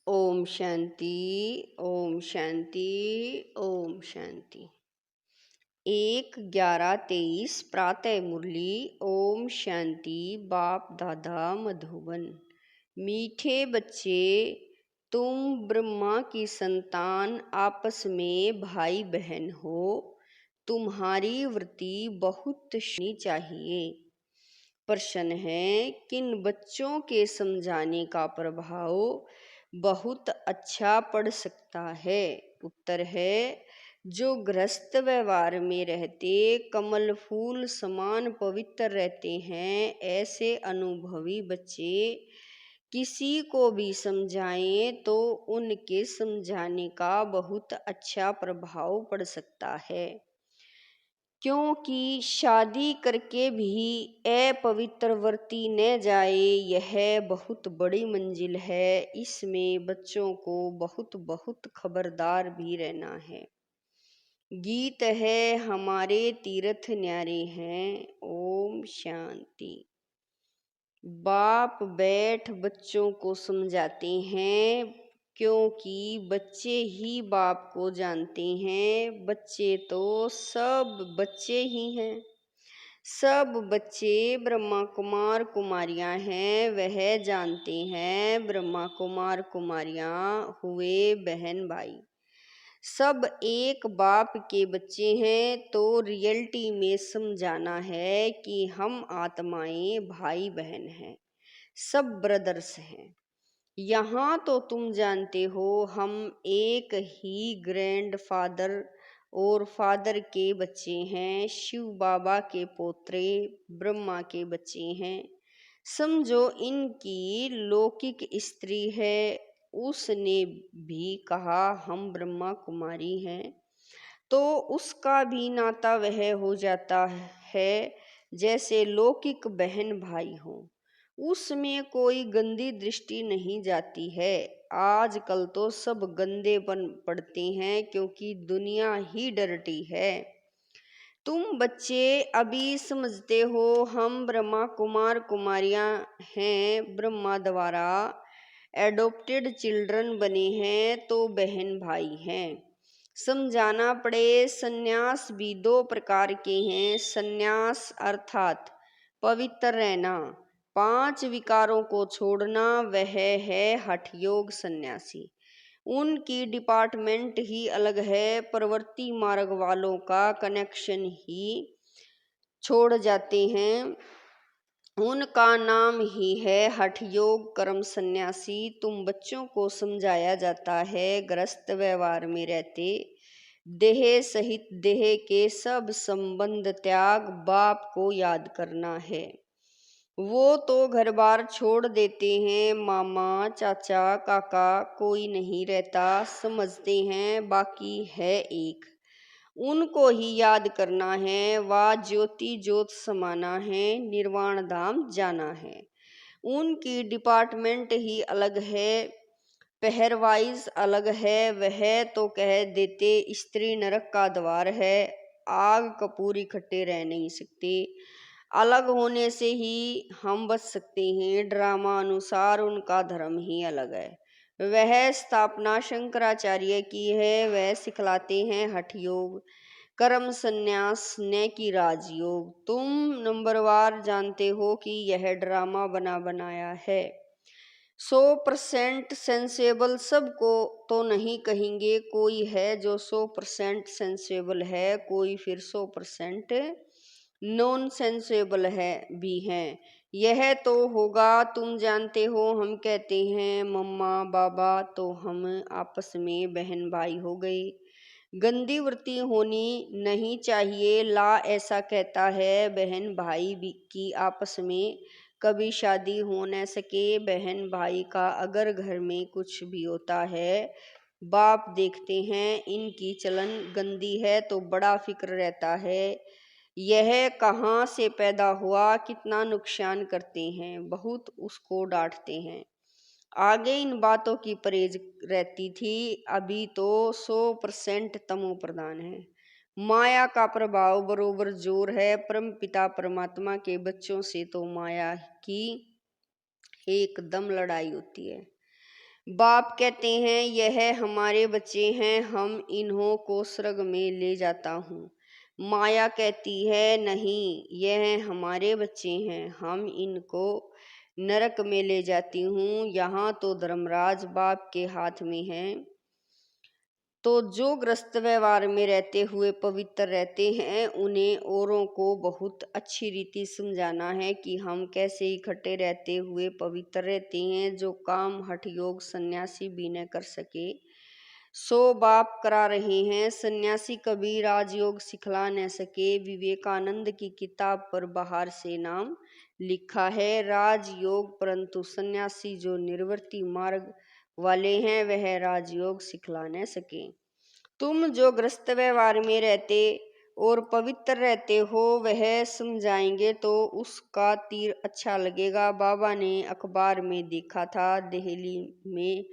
ओम शांति। ओम शांति। ओम शांति। 1/11/23 प्रातः मुरली। ओम शांति। बाप दादा मधुबन। मीठे बच्चे, तुम ब्रह्मा की संतान आपस में भाई बहन हो। तुम्हारी वृत्ति बहुत होनी चाहिए। प्रश्न है, किन बच्चों के समझाने का प्रभाव बहुत अच्छा पड़ सकता है? उत्तर है, जो गृहस्थ व्यवहार में रहते कमल फूल समान पवित्र रहते हैं, ऐसे अनुभवी बच्चे किसी को भी समझाएं तो उनके समझाने का बहुत अच्छा प्रभाव पड़ सकता है। क्योंकि शादी करके भी अपवित्र वर्ती न जाए, यह बहुत बड़ी मंजिल है। इसमें बच्चों को बहुत बहुत खबरदार भी रहना है। गीत है, हमारे तीर्थ न्यारे हैं। ओम शांति। बाप बैठ बच्चों को समझाते हैं, क्योंकि बच्चे ही बाप को जानते हैं। बच्चे तो सब बच्चे ही हैं। सब बच्चे ब्रह्मा कुमार कुमारियां हैं। वह जानते हैं ब्रह्मा कुमार कुमारियां हुए बहन भाई। सब एक बाप के बच्चे हैं। तो रियलिटी में समझाना है कि हम आत्माएं भाई बहन हैं, सब ब्रदर्स हैं। यहाँ तो तुम जानते हो हम एक ही ग्रैंड फादर और फादर के बच्चे हैं। शिव बाबा के पोत्रे ब्रह्मा के बच्चे हैं। समझो इनकी लौकिक स्त्री है, उसने भी कहा हम ब्रह्मा कुमारी हैं, तो उसका भी नाता वह हो जाता है जैसे लौकिक बहन भाई हो। उसमें कोई गंदी दृष्टि नहीं जाती है। आजकल तो सब गंदे बन पड़ते हैं, क्योंकि दुनिया ही डरती है। तुम बच्चे अभी समझते हो हम ब्रह्मा कुमार कुमारियां हैं, ब्रह्मा द्वारा एडॉप्टेड चिल्ड्रन बने हैं, तो बहन भाई हैं। समझाना पड़े, सन्यास भी 2 प्रकार के हैं। सन्यास अर्थात पवित्र रहना, 5 विकारों को छोड़ना, वह है हठ योग सन्यासी। उनकी डिपार्टमेंट ही अलग है। प्रवृत्ति मार्ग वालों का कनेक्शन ही छोड़ जाते हैं, उनका नाम ही है हठ योग कर्म सन्यासी। तुम बच्चों को समझाया जाता है ग्रस्त व्यवहार में रहते देह सहित देह के सब संबंध त्याग, बाप को याद करना है। वो तो घर बार छोड़ देते हैं, मामा चाचा काका कोई नहीं रहता, समझते हैं बाकी है एक। उनको ही याद करना है। वह ज्योति ज्योत समाना है, निर्वाण धाम जाना है। उनकी डिपार्टमेंट ही अलग है, पहरवाइज अलग है। वह तो कह देते स्त्री नरक का द्वार है, आग कपूर इकट्ठे रह नहीं सकते। अलग होने से ही हम बच सकते हैं। ड्रामा अनुसार उनका धर्म ही अलग है। वह स्थापना शंकराचार्य की है। वह सिखलाते हैं हठ योग कर्म संन्यास न कि राजयोग। तुम नंबरवार जानते हो कि यह ड्रामा बना बनाया है। 100% सेंसेबल सबको तो नहीं कहेंगे, कोई है जो 100% सेंसेबल है, कोई फिर 100% नॉन सेंसेबल है भी हैं। यह तो होगा। तुम जानते हो हम कहते हैं मम्मा बाबा, तो हम आपस में बहन भाई हो गए। गंदी वृत्ति होनी नहीं चाहिए। ला ऐसा कहता है बहन भाई की आपस में कभी शादी हो न सके। बहन भाई का अगर घर में कुछ भी होता है, बाप देखते हैं इनकी चलन गंदी है तो बड़ा फिक्र रहता है, यह कहाँ से पैदा हुआ, कितना नुकसान करते हैं, बहुत उसको डांटते हैं। आगे इन बातों की परहेज रहती थी, अभी तो 100% तमो प्रधान है। माया का प्रभाव बरोबर जोर है। परम पिता परमात्मा के बच्चों से तो माया की एकदम लड़ाई होती है। बाप कहते हैं यह हमारे बच्चे हैं, हम इन्हों को स्वर्ग में ले जाता हूँ। माया कहती है नहीं, यह हमारे बच्चे हैं, हम इनको नरक में ले जाती हूँ। यहाँ तो धर्मराज बाप के हाथ में है। तो जो गृहस्थ व्यवहार में रहते हुए पवित्र रहते हैं, उन्हें औरों को बहुत अच्छी रीति समझाना है कि हम कैसे इकट्ठे रहते हुए पवित्र रहते हैं, जो काम हठ योग सन्यासी भी न कर सके सो बाप करा रहे हैं। सन्यासी कभी राजयोग सिखला न सके। विवेकानंद की किताब पर बाहर से नाम लिखा है राजयोग, परंतु सन्यासी जो निर्वृत्ति मार्ग वाले हैं वह राजयोग सिखला न सके। तुम जो गृहस्थ व्यवहार में रहते और पवित्र रहते हो वह समझाएंगे तो उसका तीर अच्छा लगेगा। बाबा ने अखबार में देखा था दिल्ली में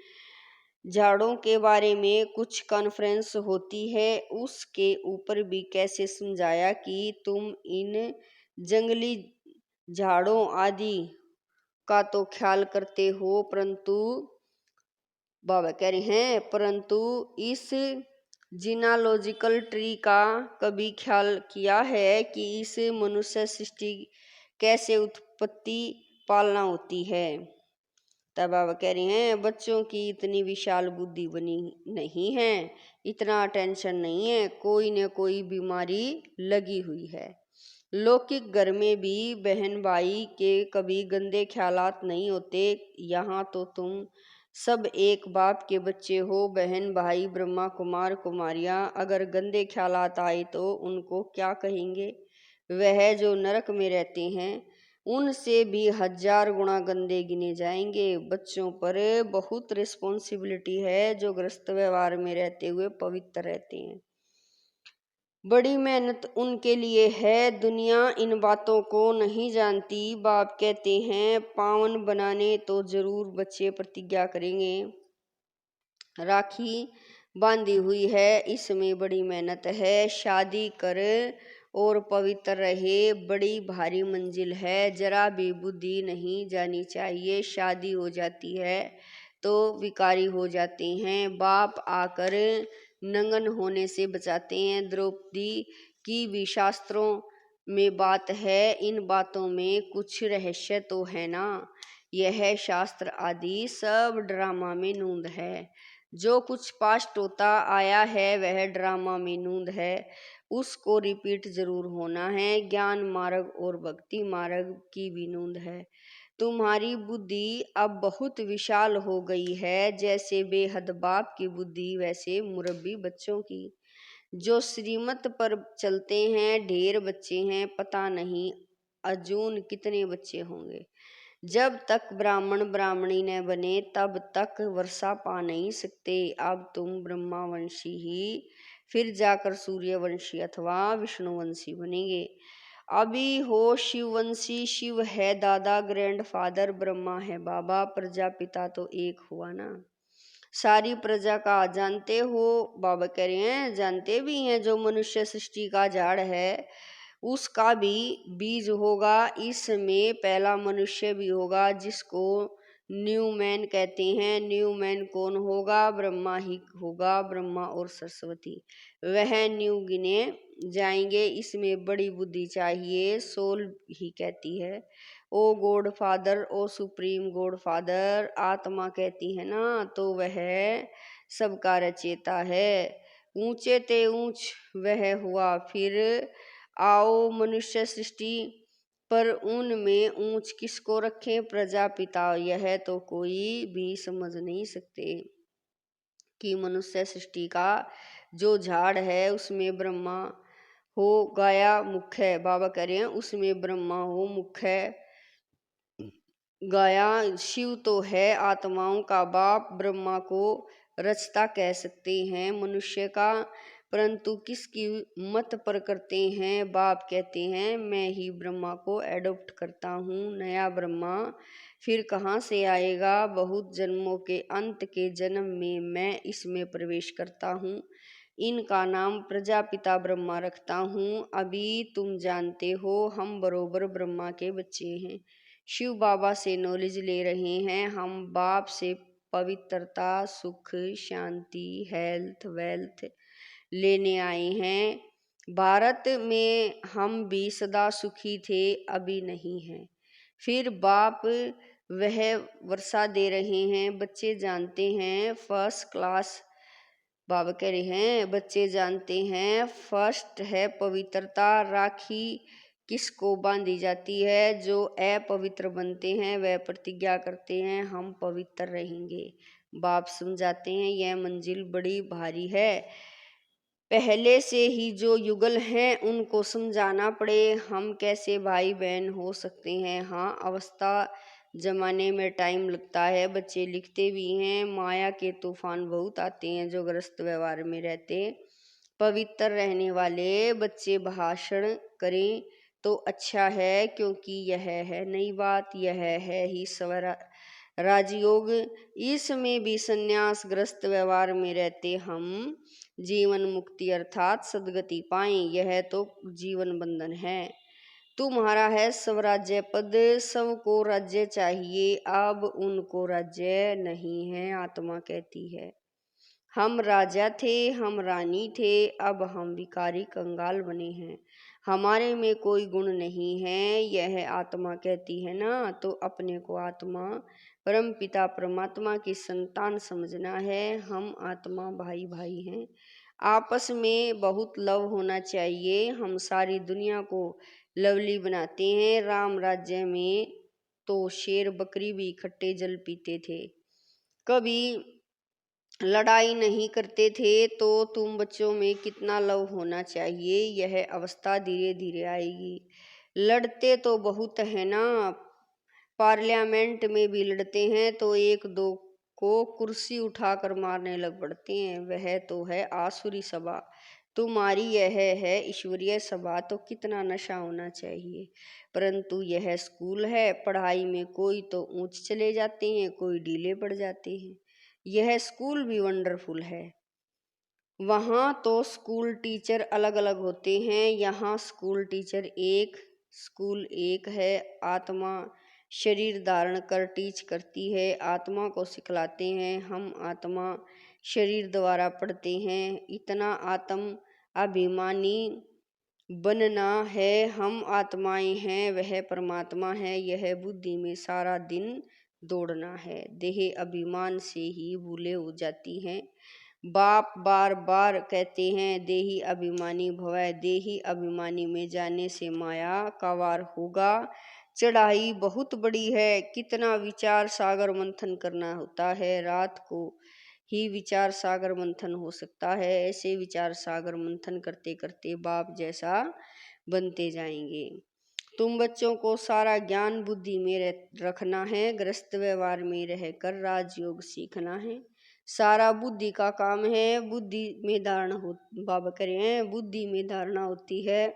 झाड़ों के बारे में कुछ कॉन्फ्रेंस होती है, उसके ऊपर भी कैसे समझाया कि तुम इन जंगली झाड़ों आदि का तो ख्याल करते हो, परंतु बाबा कह रहे हैं परंतु इस जीनालॉजिकल ट्री का कभी ख्याल किया है कि इस मनुष्य सृष्टि कैसे उत्पत्ति पालना होती है। तब बाबा कह रहे हैं बच्चों की इतनी विशाल बुद्धि बनी नहीं है, इतना टेंशन नहीं है, कोई न कोई बीमारी लगी हुई है। लौकिक घर में भी बहन भाई के कभी गंदे ख्यालात नहीं होते। यहाँ तो तुम सब एक बाप के बच्चे हो, बहन भाई ब्रह्मा कुमार कुमारियाँ। अगर गंदे ख्यालात आए तो उनको क्या कहेंगे? वह जो नरक में रहते हैं उनसे भी 1000 गुना गंदे गिने जाएंगे। बच्चों पर बहुत रिस्पॉन्सिबिलिटी है जो गृहस्थ व्यवहार में रहते हुए पवित्र रहते हैं। बड़ी मेहनत उनके लिए है, दुनिया इन बातों को नहीं जानती। बाप कहते हैं पावन बनाने तो जरूर बच्चे प्रतिज्ञा करेंगे। राखी बांधी हुई है, इसमें बड़ी मेहनत है। शादी कर और पवित्र रहे, बड़ी भारी मंजिल है, जरा भी बुद्धि नहीं जानी चाहिए। शादी हो जाती है तो विकारी हो जाते हैं। बाप आकर नंगन होने से बचाते हैं। द्रौपदी की भी शास्त्रों में बात है, इन बातों में कुछ रहस्य तो है ना। यह शास्त्र आदि सब ड्रामा में नूंद है। जो कुछ पास्ट होता आया है वह ड्रामा में नूंद है, उसको रिपीट जरूर होना है। ज्ञान मार्ग और भक्ति मार्ग की भी नूंद है। तुम्हारी बुद्धि अब बहुत विशाल हो गई है, जैसे बेहद बाप की बुद्धि वैसे मुरब्बी बच्चों की। जो श्रीमत पर चलते हैं ढेर बच्चे हैं, पता नहीं अजून कितने बच्चे होंगे। जब तक ब्राह्मण ब्राह्मणी न बने तब तक वर्षा पा नहीं सकते। अब तुम ब्रह्मावंशी ही फिर जाकर सूर्यवंशी अथवा विष्णुवंशी बनेंगे। अभी हो शिववंशी, शिव है दादा ग्रैंडफादर, ब्रह्मा है बाबा, प्रजापिता तो एक हुआ ना। सारी प्रजा का जानते हो? बाबा कह रहे हैं जानते भी हैं। जो मनुष्य सृष्टि का झाड़ है उसका भी बीज होगा, इसमें पहला मनुष्य भी होगा जिसको न्यू मैन कहते हैं। न्यू मैन कौन होगा? ब्रह्मा ही होगा, ब्रह्मा और सरस्वती। वह न्यू गिने जाएंगे, इसमें बड़ी बुद्धि चाहिए। सोल ही कहती है ओ गॉड फादर, ओ सुप्रीम गॉड फादर। आत्मा कहती है ना, तो वह सबका रचेता है। ऊंचे ते ऊंच वह हुआ, फिर आओ मनुष्य सृष्टि पर उनमें ऊंच किसको रखें? प्रजापिता। यह तो कोई भी समझ नहीं सकते कि मनुष्य सृष्टि का जो झाड़ है उसमें ब्रह्मा हो गाया मुख्य। बाबा कह रहे हैं उसमें ब्रह्मा हो मुख्य, गाया शिव तो है आत्माओं का बाप। ब्रह्मा को रचता कह सकते हैं मनुष्य का, परंतु किसकी मत पर करते हैं? बाप कहते हैं मैं ही ब्रह्मा को एडॉप्ट करता हूँ। नया ब्रह्मा फिर कहाँ से आएगा? बहुत जन्मों के अंत के जन्म में मैं इसमें प्रवेश करता हूँ। इनका नाम प्रजापिता ब्रह्मा रखता हूँ। अभी तुम जानते हो हम बरोबर ब्रह्मा के बच्चे हैं। शिव बाबा से नॉलेज ले रहे हैं, हम बाप से पवित्रता, सुख, शांति, हेल्थ, वेल्थ लेने आए हैं। भारत में हम भी सदा सुखी थे, अभी नहीं हैं। फिर बाप वह वर्षा दे रहे हैं, बच्चे जानते हैं फर्स्ट क्लास। बाबा कह रहे हैं बच्चे जानते हैं फर्स्ट है पवित्रता। राखी किसको बांधी जाती है? जो अपवित्र बनते हैं वह प्रतिज्ञा करते हैं हम पवित्र रहेंगे। बाप समझाते हैं यह मंजिल बड़ी भारी है, पहले से ही जो युगल हैं उनको समझाना पड़े, हम कैसे भाई बहन हो सकते हैं। हाँ, अवस्था जमाने में टाइम लगता है, बच्चे लिखते भी हैं। माया के तूफान बहुत आते हैं जो ग्रस्त व्यवहार में रहते। पवित्र रहने वाले बच्चे भाषण करें तो अच्छा है, क्योंकि यह है नई बात, यह है ही स्वरा राजयोग। इसमें भी संन्यास ग्रस्त व्यवहार में रहते हम जीवन मुक्ति अर्थात सदगति पाएं। यह तो जीवन बंधन है। तुम्हारा है स्वराज्य पद, सबको राज्य चाहिए, अब उनको राज्य नहीं है। आत्मा कहती है हम राजा थे, हम रानी थे, अब हम भिखारी कंगाल बने हैं, हमारे में कोई गुण नहीं है। यह आत्मा कहती है ना, तो अपने को आत्मा परम पिता परमात्मा की संतान समझना है। हम आत्मा भाई भाई हैं, आपस में बहुत लव होना चाहिए। हम सारी दुनिया को लवली बनाते हैं। राम राज्य में तो शेर बकरी भी खट्टे जल पीते थे, कभी लड़ाई नहीं करते थे। तो तुम बच्चों में कितना लव होना चाहिए। यह अवस्था धीरे धीरे आएगी। लड़ते तो बहुत है ना, पार्लियामेंट में भी लड़ते हैं तो एक दो को कुर्सी उठाकर मारने लग पड़ते हैं। वह तो है आसुरी सभा, तुम्हारी यह है ईश्वरीय सभा। तो कितना नशा होना चाहिए। परंतु यह स्कूल है, पढ़ाई में कोई तो ऊंच चले जाते हैं, कोई ढीले पड़ जाते हैं। यह स्कूल भी वंडरफुल है। वहाँ तो स्कूल टीचर अलग अलग होते हैं, यहाँ स्कूल टीचर एक। स्कूल एक है, आत्मा शरीर धारण कर टीच करती है, आत्मा को सिखलाते हैं। हम आत्मा शरीर द्वारा पढ़ते हैं। इतना आत्म अभिमानी बनना है। हम आत्माएं हैं, वह परमात्मा है। यह बुद्धि में सारा दिन दौड़ना है। देह अभिमान से ही भूले हो जाती हैं। बाप बार बार कहते हैं देही अभिमानी भवै। देही अभिमानी में जाने से माया का वार होगा। चढ़ाई बहुत बड़ी है, कितना विचार सागर मंथन करना होता है। रात को ही विचार सागर मंथन हो सकता है। ऐसे विचार सागर मंथन करते करते बाप जैसा बनते जाएंगे। तुम बच्चों को सारा ज्ञान बुद्धि में रखना है, ग्रस्त व्यवहार में रहकर राजयोग सीखना है। सारा बुद्धि का काम है। बुद्धि में धारणा हो, बाबा कह रहे हैं बुद्धि में धारणा होती है।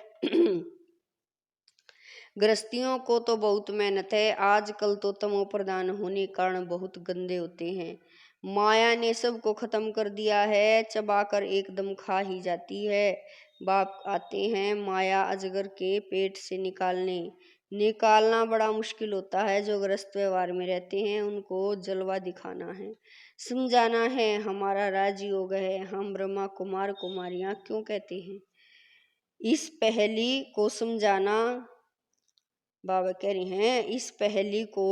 गृहस्थियों को तो बहुत मेहनत है। आजकल तो तमो प्रधान होने के कारण बहुत गंदे होते हैं। माया ने सबको खत्म कर दिया है, चबाकर एकदम खा ही जाती है। बाप आते हैं माया अजगर के पेट से निकालना बड़ा मुश्किल होता है। जो ग्रस्त व्यवहार में रहते हैं उनको जलवा दिखाना है, समझाना है हमारा राजयोग है। हम ब्रह्मा कुमार कुमारियां क्यों कहते हैं, इस पहेली को समझाना। बाबा कह रहे हैं इस पहेली को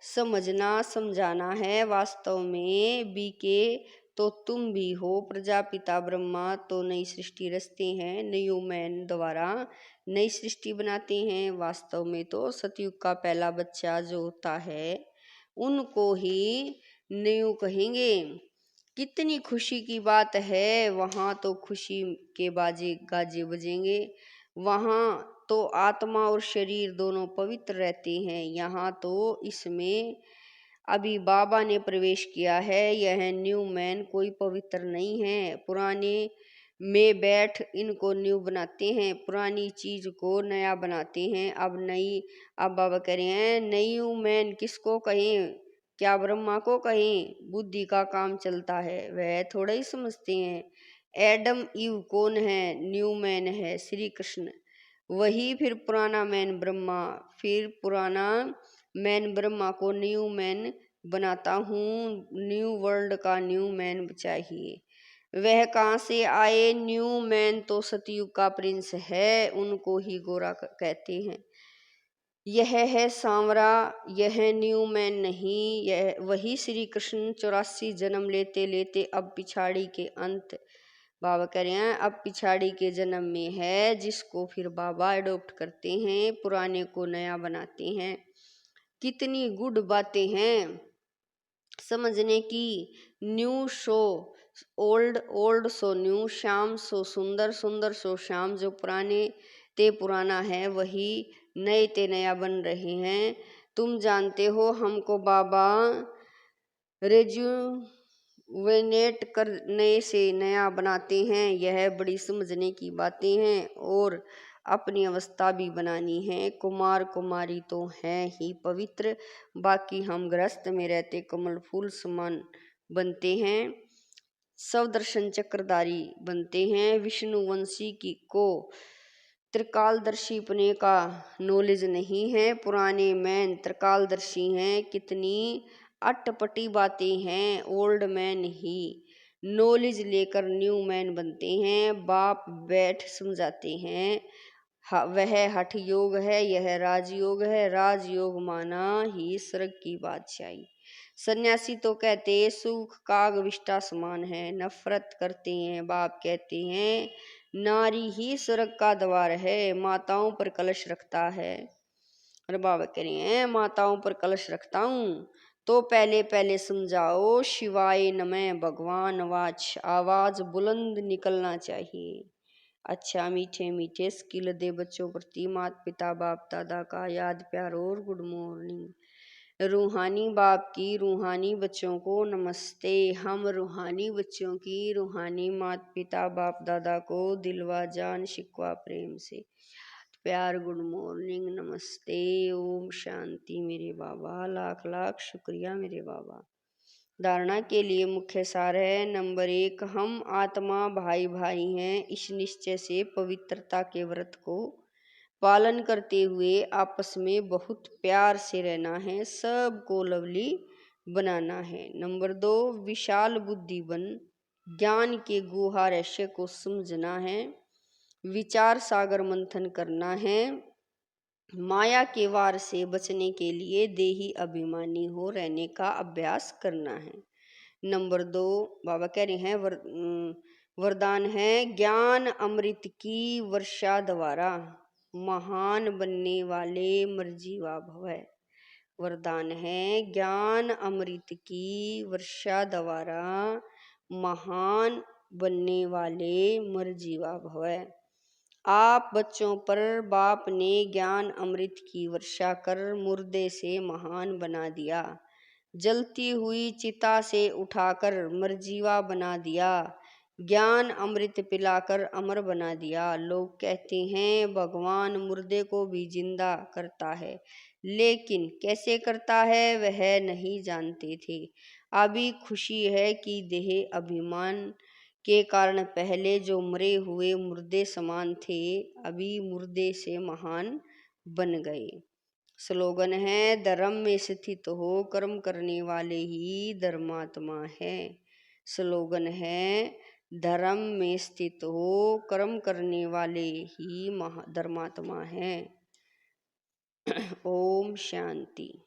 समझना समझाना है। वास्तव में बीके तो तुम भी हो, प्रजापिता ब्रह्मा तो नई सृष्टि रचते हैं, न्यूमैन द्वारा नई सृष्टि बनाते हैं। वास्तव में तो सतयुग का पहला बच्चा जो होता है उनको ही न्यू कहेंगे। कितनी खुशी की बात है। वहाँ तो खुशी के बाजे गाजे बजेंगे। वहाँ तो आत्मा और शरीर दोनों पवित्र रहते हैं। यहाँ तो इसमें अभी बाबा ने प्रवेश किया है। यह न्यू मैन कोई पवित्र नहीं है। पुराने में बैठ इनको न्यू बनाते हैं, पुरानी चीज को नया बनाते हैं। अब बाबा कह रहे हैं न्यू मैन किसको कहें, क्या ब्रह्मा को कहें। बुद्धि का काम चलता है, वह थोड़ा ही समझते हैं। एडम ईव कौन है, न्यू मैन है श्री कृष्ण। वही फिर पुराना मैन ब्रह्मा, फिर पुराना मैन ब्रह्मा को न्यू मैन बनाता हूँ, न्यू वर्ल्ड का न्यू मैन चाहिए। वह कहाँ से आए न्यू मैन? तो सतयुग का प्रिंस है, उनको ही गोरा कहते हैं। यह है सांवरा, यह न्यू मैन नहीं, यह वही श्री कृष्ण 84 जन्म लेते लेते अब पिछाड़ी के अंत, बाबा कह रहे हैं अब पिछाड़ी के जन्म में है, जिसको फिर बाबा अडोप्ट करते हैं, पुराने को नया बनाते हैं। कितनी गुड बातें हैं समझने की। न्यू सो ओल्ड, ओल्ड सो न्यू, श्याम सो सुंदर, सुंदर सो श्याम। जो पुराने ते पुराना है वही नए ते नया बन रहे हैं। तुम जानते हो हमको बाबा रेजुवेनेट कर नए से नया बनाते हैं। यह बड़ी समझने की बातें हैं और अपनी अवस्था भी बनानी है। कुमार कुमारी तो हैं ही पवित्र, बाकी हम गृहस्थ में रहते कमल फूल समान बनते हैं, स्वदर्शन चक्रधारी बनते हैं। विष्णुवंशी की को त्रिकालदर्शीपने का नॉलेज नहीं है, पुराने मैन त्रिकालदर्शी हैं। कितनी अटपटी बातें हैं, ओल्ड मैन ही नॉलेज लेकर न्यू मैन बनते हैं। बाप बैठ समझाते हैं, वह हठ योग है, यह राजयोग है, राजयोग माना ही स्वर्ग की बादशाही। सन्यासी तो कहते सुख काग विष्टा समान है, नफरत करते हैं। बाप कहते हैं नारी ही स्वर्ग का द्वार है, माताओं पर कलश रखता है। और बाबा कह रहे हैं माताओं पर कलश रखता हूँ तो पहले पहले समझाओ शिवाय नमः भगवान वाच, आवाज बुलंद निकलना चाहिए। अच्छा मीठे मीठे स्किल दे बच्चों प्रति माता पिता बाप दादा का याद प्यार और गुड मॉर्निंग। रूहानी बाप की रूहानी बच्चों को नमस्ते। हम रूहानी बच्चों की रूहानी माता पिता बाप दादा को दिलवा जान शिकवा प्रेम से प्यार गुड मॉर्निंग नमस्ते। ओम शांति मेरे बाबा, लाख लाख शुक्रिया मेरे बाबा। धारणा के लिए मुख्य सार है नंबर 1, हम आत्मा भाई भाई हैं। इस निश्चय से पवित्रता के व्रत को पालन करते हुए आपस में बहुत प्यार से रहना है, सबको लवली बनाना है। नंबर 2, विशाल बुद्धि बन ज्ञान के गुहा रहस्य को समझना है, विचार सागर मंथन करना है, माया के वार से बचने के लिए देही अभिमानी हो रहने का अभ्यास करना है। नंबर 2 बाबा कह रहे हैं वरदान है ज्ञान अमृत की वर्षा द्वारा महान बनने वाले मर्जीवा भव। वरदान है ज्ञान अमृत की वर्षा द्वारा महान बनने वाले मर्जीवा भव। आप बच्चों पर बाप ने ज्ञान अमृत की वर्षा कर मुर्दे से महान बना दिया, जलती हुई चिता से उठाकर मरजीवा बना दिया, ज्ञान अमृत पिलाकर अमर बना दिया। लोग कहते हैं भगवान मुर्दे को भी जिंदा करता है, लेकिन कैसे करता है वह नहीं जानते थे। अभी खुशी है कि देह अभिमान के कारण पहले जो मरे हुए मुर्दे समान थे अभी मुर्दे से महान बन गए। स्लोगन है धर्म में स्थित हो कर्म करने वाले ही धर्मात्मा है। स्लोगन है धर्म में स्थित हो कर्म करने वाले ही धर्मात्मा है। ओम शांति।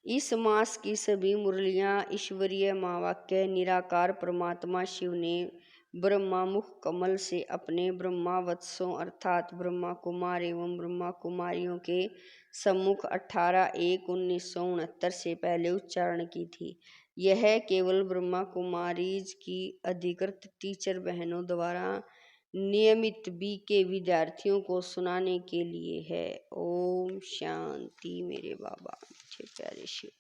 इस मास की सभी मुरलियां ईश्वरीय महावाक्य निराकार परमात्मा शिव ने ब्रह्मा मुख कमल से अपने ब्रह्मावत्सों अर्थात ब्रह्मा कुमार एवं ब्रह्मा कुमारियों के सम्मुख 18/1/1969 से पहले उच्चारण की थी। यह केवल ब्रह्मा कुमारीज की अधिकृत टीचर बहनों द्वारा नियमित बीके विद्यार्थियों को सुनाने के लिए है। ओम शांति मेरे बाबा प्यारे शिव।